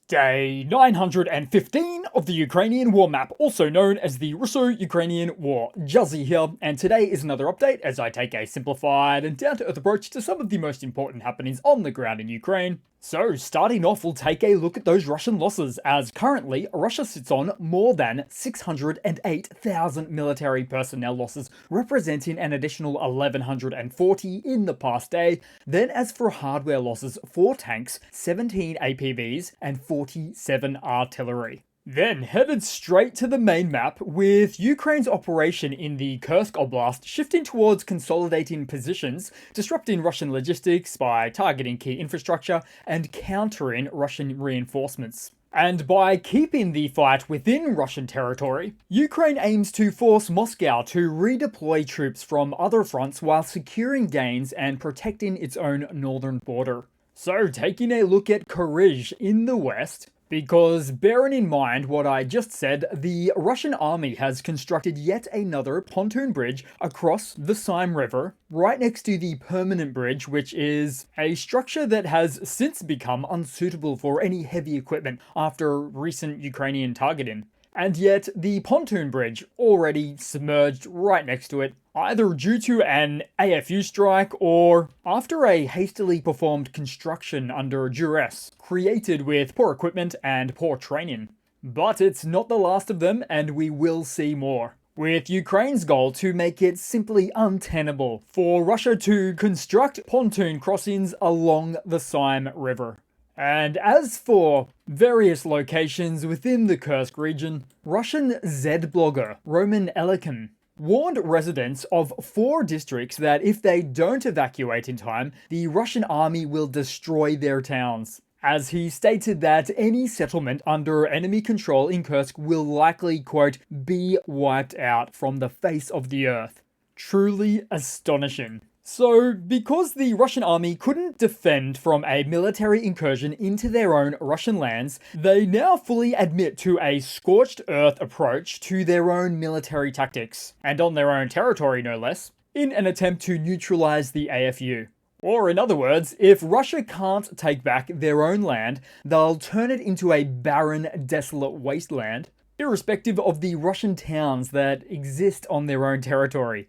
Day 915 of the Ukrainian War Map, also known as the Russo-Ukrainian War. Juzzie here, and today is another update as I take a simplified and down-to-earth approach to some of the most important happenings on the ground in Ukraine. So, starting off, we'll take a look at those Russian losses, as currently Russia sits on more than 608,000 military personnel losses, representing an additional 1,140 in the past day. Then as for hardware losses, 4 tanks, 17 APVs, and 47 artillery. Then headed straight to the main map, with Ukraine's operation in the Kursk Oblast shifting towards consolidating positions, disrupting Russian logistics by targeting key infrastructure and countering Russian reinforcements. And by keeping the fight within Russian territory, Ukraine aims to force Moscow to redeploy troops from other fronts while securing gains and protecting its own northern border. So, taking a look at Kharkiv in the west, because bearing in mind what I just said, the Russian army has constructed yet another pontoon bridge across the Sime River, right next to the permanent bridge, which is a structure that has since become unsuitable for any heavy equipment after recent Ukrainian targeting. And yet, the pontoon bridge already submerged right next to it, either due to an AFU strike or after a hastily performed construction under duress, created with poor equipment and poor training. But it's not the last of them, and we will see more, with Ukraine's goal to make it simply untenable for Russia to construct pontoon crossings along the Sime River. And as for various locations within the Kursk region, Russian Z-blogger Roman Henchmen warned residents of 4 districts that if they don't evacuate in time, the Russian army will destroy their towns, as he stated that any settlement under enemy control in Kursk will likely, quote, be wiped out from the face of the earth. Truly astonishing. So, because the Russian army couldn't defend from a military incursion into their own Russian lands, they now fully admit to a scorched earth approach to their own military tactics, and on their own territory no less, in an attempt to neutralize the AFU. Or in other words, if Russia can't take back their own land, they'll turn it into a barren, desolate wasteland, irrespective of the Russian towns that exist on their own territory.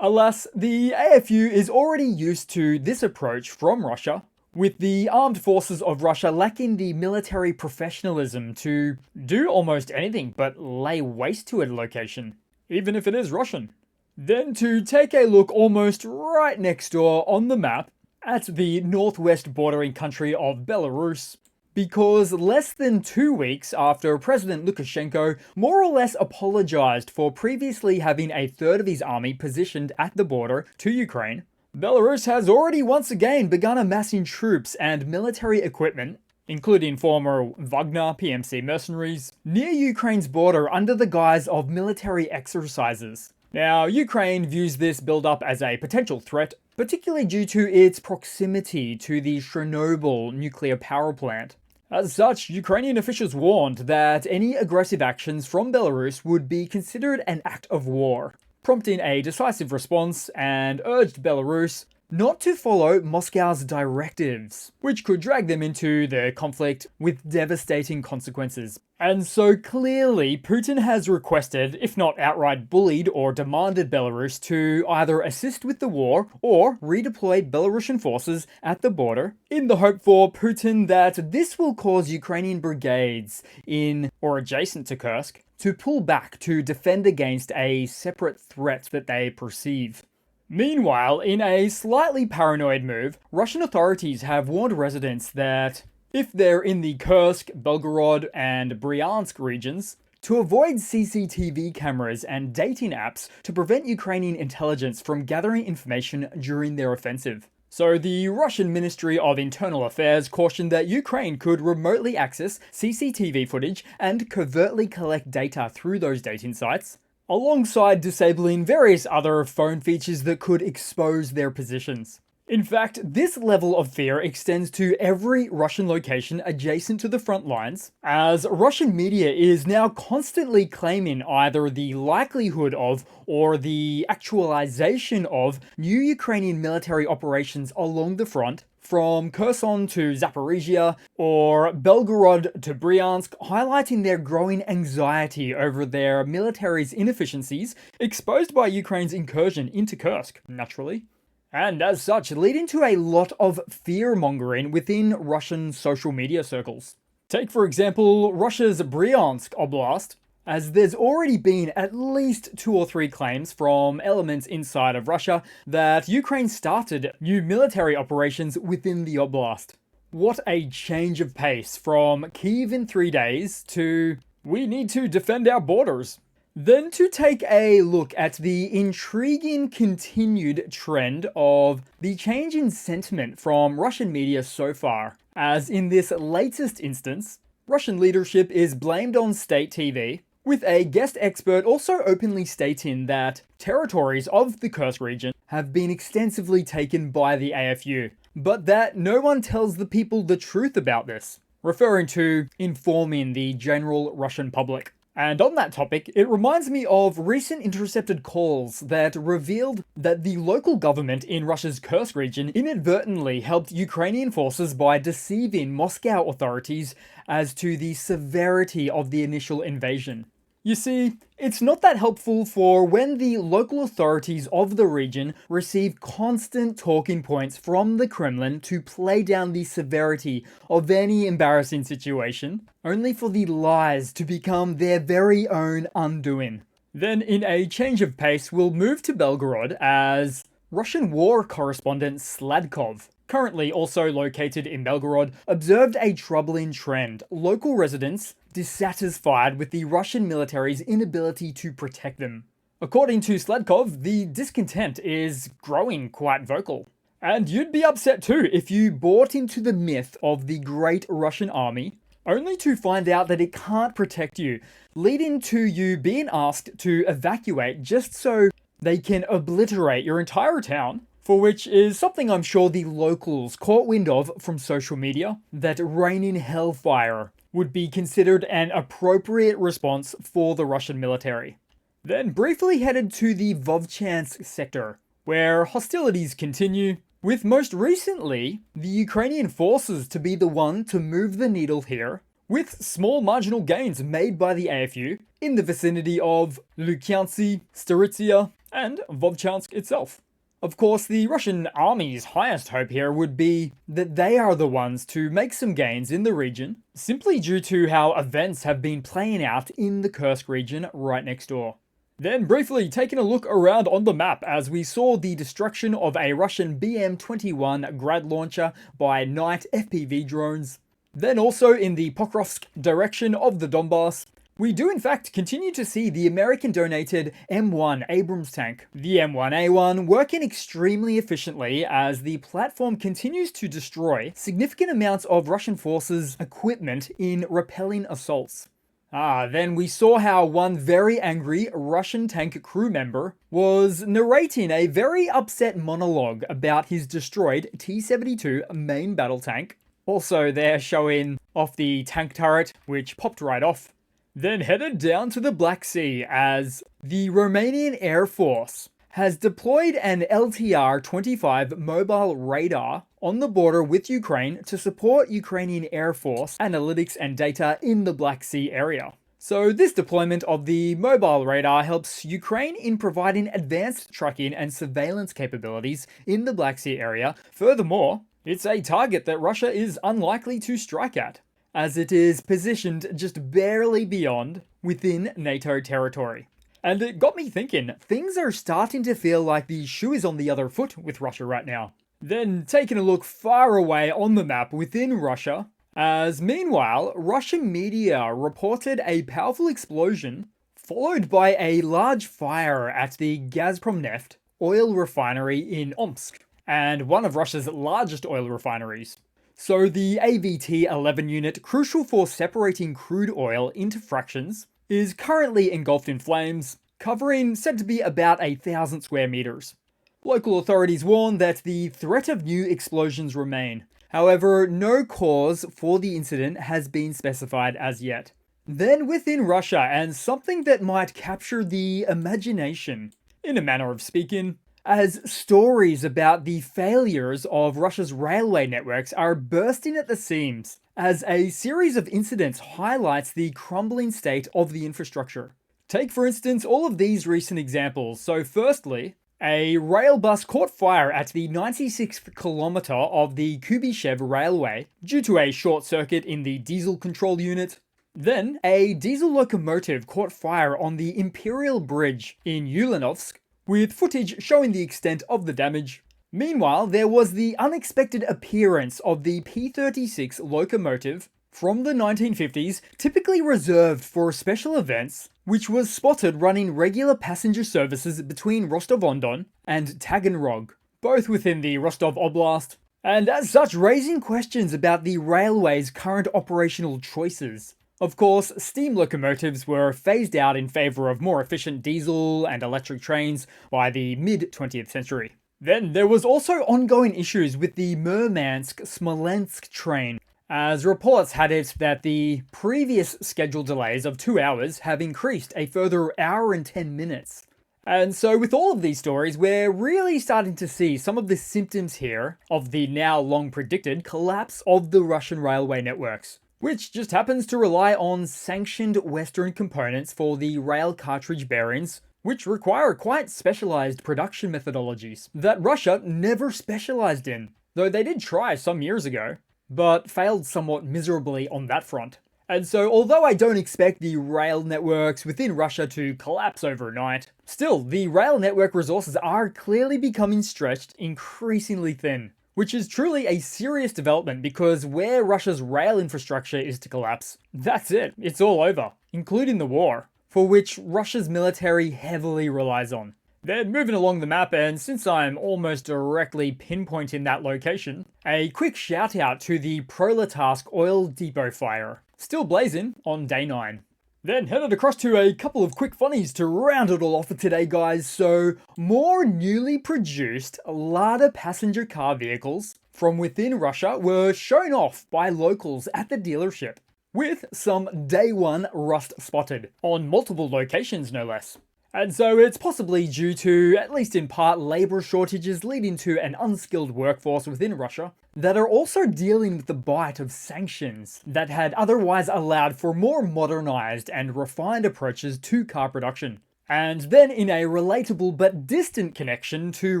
Alas, the AFU is already used to this approach from Russia, with the armed forces of Russia lacking the military professionalism to do almost anything but lay waste to a location, even if it is Russian. Then to take a look almost right next door on the map at the northwest bordering country of Belarus, because less than 2 weeks after President Lukashenko more or less apologized for previously having a third of his army positioned at the border to Ukraine, Belarus has already once again begun amassing troops and military equipment, including former Wagner PMC mercenaries, near Ukraine's border under the guise of military exercises. Now, Ukraine views this build-up as a potential threat, particularly due to its proximity to the Chernobyl nuclear power plant. As such, Ukrainian officials warned that any aggressive actions from Belarus would be considered an act of war, prompting a decisive response, and urged Belarus not to follow Moscow's directives, which could drag them into the conflict with devastating consequences. And so clearly, Putin has requested, if not outright bullied or demanded Belarus to either assist with the war or redeploy Belarusian forces at the border, in the hope for Putin that this will cause Ukrainian brigades in or adjacent to Kursk to pull back to defend against a separate threat that they perceive. Meanwhile, in a slightly paranoid move, Russian authorities have warned residents that if they're in the Kursk, Belgorod, and Bryansk regions, to avoid CCTV cameras and dating apps to prevent Ukrainian intelligence from gathering information during their offensive. So the Russian Ministry of Internal Affairs cautioned that Ukraine could remotely access CCTV footage and covertly collect data through those dating sites, alongside disabling various other phone features that could expose their positions. In fact, this level of fear extends to every Russian location adjacent to the front lines, as Russian media is now constantly claiming either the likelihood of or the actualization of new Ukrainian military operations along the front from Kherson to Zaporizhia or Belgorod to Bryansk, highlighting their growing anxiety over their military's inefficiencies exposed by Ukraine's incursion into Kursk, naturally. And as such, leading to a lot of fear-mongering within Russian social media circles. Take, for example, Russia's Bryansk Oblast, as there's already been at least 2 or 3 claims from elements inside of Russia that Ukraine started new military operations within the oblast. What a change of pace from Kyiv in 3 days to we need to defend our borders. Then to take a look at the intriguing continued trend of the change in sentiment from Russian media so far, as in this latest instance, Russian leadership is blamed on state TV, with a guest expert also openly stating that territories of the Kursk region have been extensively taken by the AFU, but that no one tells the people the truth about this, referring to informing the general Russian public. And on that topic, it reminds me of recent intercepted calls that revealed that the local government in Russia's Kursk region inadvertently helped Ukrainian forces by deceiving Moscow authorities as to the severity of the initial invasion. You see, it's not that helpful for when the local authorities of the region receive constant talking points from the Kremlin to play down the severity of any embarrassing situation, only for the lies to become their very own undoing. Then, in a change of pace, we'll move to Belgorod as Russian war correspondent Sladkov, currently also located in Belgorod, observed a troubling trend. Local residents dissatisfied with the Russian military's inability to protect them. According to Sladkov, the discontent is growing quite vocal. And you'd be upset too if you bought into the myth of the Great Russian Army, only to find out that it can't protect you, leading to you being asked to evacuate just so they can obliterate your entire town, for which is something I'm sure the locals caught wind of from social media, that raining hellfire would be considered an appropriate response for the Russian military. Then briefly headed to the Volskaya Sector, where hostilities continue, with most recently the Ukrainian forces to be the one to move the needle here, with small marginal gains made by the AFU in the vicinity of Lukyantsy, Staritsia, and Vovchansk itself. Of course, the Russian army's highest hope here would be that they are the ones to make some gains in the region, simply due to how events have been playing out in the Kursk region right next door. Then briefly taking a look around on the map as we saw the destruction of a Russian BM-21 Grad launcher by night FPV drones. Then also in the Pokrovsk direction of the Donbass, we do in fact continue to see the American-donated M1 Abrams tank, the M1A1, working extremely efficiently as the platform continues to destroy significant amounts of Russian forces' equipment in repelling assaults. Then we saw how one very angry Russian tank crew member was narrating a very upset monologue about his destroyed T-72 main battle tank. Also there showing off the tank turret, which popped right off. Then headed down to the Black Sea as the Romanian Air Force has deployed an LTR-25 mobile radar on the border with Ukraine to support Ukrainian Air Force analytics and data in the Black Sea area. So this deployment of the mobile radar helps Ukraine in providing advanced tracking and surveillance capabilities in the Black Sea area. Furthermore, it's a target that Russia is unlikely to strike at, as it is positioned just barely beyond within NATO territory. And it got me thinking, things are starting to feel like the shoe is on the other foot with Russia right now. Then taking a look far away on the map within Russia, as meanwhile, Russian media reported a powerful explosion followed by a large fire at the Gazprom Neft oil refinery in Omsk, and one of Russia's largest oil refineries. So the AVT-11 unit, crucial for separating crude oil into fractions, is currently engulfed in flames, covering said to be about 1,000 square meters. Local authorities warn that the threat of new explosions remain. However, no cause for the incident has been specified as yet. Then within Russia, and something that might capture the imagination, in a manner of speaking, as stories about the failures of Russia's railway networks are bursting at the seams, as a series of incidents highlights the crumbling state of the infrastructure. Take, for instance, all of these recent examples. So firstly, a rail bus caught fire at the 96th kilometre of the Kubyshev railway due to a short circuit in the diesel control unit. Then, a diesel locomotive caught fire on the Imperial Bridge in Ulanovsk, with footage showing the extent of the damage. Meanwhile, there was the unexpected appearance of the P-36 locomotive from the 1950s, typically reserved for special events, which was spotted running regular passenger services between Rostov-on-Don and Taganrog, both within the Rostov Oblast, and as such raising questions about the railway's current operational choices. Of course, steam locomotives were phased out in favour of more efficient diesel and electric trains by the mid-20th century. Then there was also ongoing issues with the Murmansk-Smolensk train, as reports had it that the previous scheduled delays of 2 hours have increased a further hour and 10 minutes. And so with all of these stories, we're really starting to see some of the symptoms here of the now long predicted collapse of the Russian railway networks, which just happens to rely on sanctioned Western components for the rail cartridge bearings, which require quite specialized production methodologies that Russia never specialized in, though they did try some years ago, but failed somewhat miserably on that front. And so, although I don't expect the rail networks within Russia to collapse overnight, still, the rail network resources are clearly becoming stretched increasingly thin, which is truly a serious development because where Russia's rail infrastructure is to collapse, that's it, it's all over, including the war, for which Russia's military heavily relies on. Then moving along the map, and since I'm almost directly pinpointing that location, a quick shout out to the Proletask oil depot fire, still blazing on day 9. Then headed across to a couple of quick funnies to round it all off for today, guys. So, more newly produced Lada passenger car vehicles from within Russia were shown off by locals at the dealership, with some day 1 rust spotted, on multiple locations no less. And so it's possibly due to, at least in part, labour shortages leading to an unskilled workforce within Russia that are also dealing with the bite of sanctions that had otherwise allowed for more modernised and refined approaches to car production. And then in a relatable but distant connection to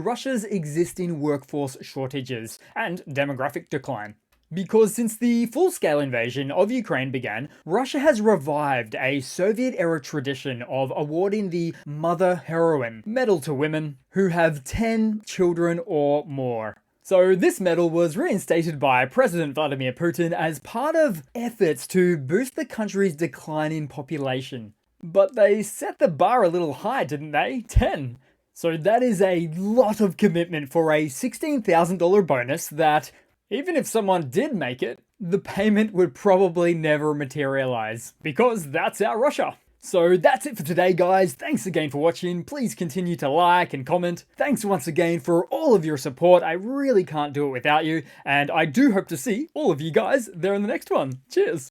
Russia's existing workforce shortages and demographic decline. Because since the full-scale invasion of Ukraine began, Russia has revived a Soviet-era tradition of awarding the Mother Heroine medal to women who have 10 children or more. So this medal was reinstated by President Vladimir Putin as part of efforts to boost the country's declining population. But they set the bar a little high, didn't they? 10. So that is a lot of commitment for a $16,000 bonus that, even if someone did make it, the payment would probably never materialize, because that's our Russia. So that's it for today, guys. Thanks again for watching. Please continue to like and comment. Thanks once again for all of your support. I really can't do it without you, and I do hope to see all of you guys there in the next one. Cheers!